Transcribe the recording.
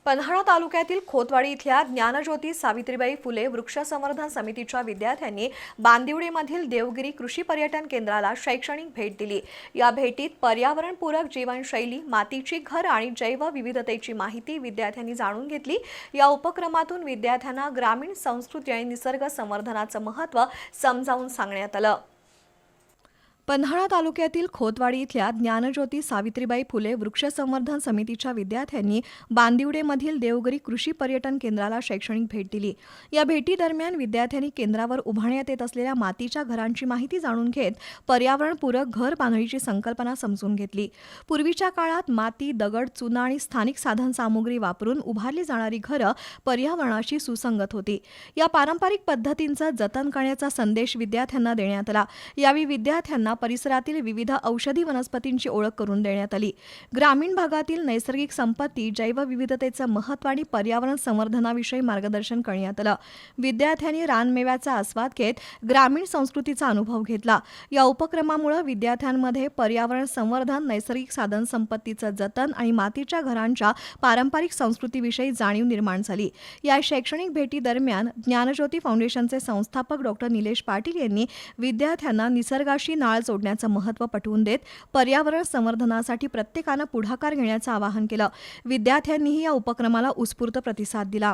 पन्हाळा तालुक्यातील खोतवाडी इथल्या ज्ञानज्योती सावित्रीबाई फुले वृक्ष संवर्धन समितीच्या विद्यार्थ्यांनी बांदिवडेमधील देवगिरी कृषी पर्यटन केंद्राला शैक्षणिक भेट दिली। या भेटीत पर्यावरणपूरक जीवनशैली, मातीची घर आणि जैवविविधतेची माहिती विद्यार्थ्यांनी जाणून घेतली। या उपक्रमातून विद्यार्थ्यांना ग्रामीण संस्कृती आणि निसर्ग संवर्धनाचं महत्त्व समजावून सांगण्यात आलं। पन्हाळा तालुक्यातील खोतवाडी इथल्या ज्ञानज्योती सावित्रीबाई फुले वृक्ष संवर्धन समितीच्या विद्यार्थ्यांनी बांदिवडेमधील देवगिरी कृषी पर्यटन केंद्राला शैक्षणिक भेट दिली। या भेटीदरम्यान विद्यार्थ्यांनी केंद्रावर उभारण्यात येत असलेल्या मातीच्या घरांची माहिती जाणून घेत पर्यावरणपूरक घर बांधणीची संकल्पना समजून घेतली। पूर्वीच्या काळात माती, दगड, चुना आणि स्थानिक साधनसामुग्री वापरून उभारली जाणारी घरं पर्यावरणाशी सुसंगत होती। या पारंपरिक पद्धतींचं जतन करण्याचा संदेश विद्यार्थ्यांना देण्यात आला। यावेळी विद्यार्थ्यांना परिसरातील विविध औषधी वनस्पतींची ओळख करून देण्यात आली। ग्रामीण भागातील नैसर्गिक संपत्ती, जैवविविधतेचं महत्त्व आणि पर्यावरण संवर्धनाविषयी मार्गदर्शन करण्यात आलं। विद्यार्थ्यांनी रानमेव्याचा आस्वाद घेत ग्रामीण संस्कृतीचा अनुभव घेतला। या उपक्रमामुळे विद्यार्थ्यांमध्ये पर्यावरण संवर्धन, नैसर्गिक साधनसंपत्तीचं जतन आणि मातीच्या घरांच्या पारंपरिक संस्कृतीविषयी जाणीव निर्माण झाली। या शैक्षणिक भेटी दरम्यान ज्ञानज्योती फाउंडेशनचे संस्थापक डॉ. निलेश पाटील यांनी विद्यार्थ्यांना निसर्गाशी नाळ जोडण्याचं महत्त्व पटवून देत पर्यावरण संवर्धनासाठी प्रत्येकानं पुढाकार घेण्याचं आवाहन केलं। विद्यार्थ्यांनीही या उपक्रमाला उत्स्फूर्त प्रतिसाद दिला।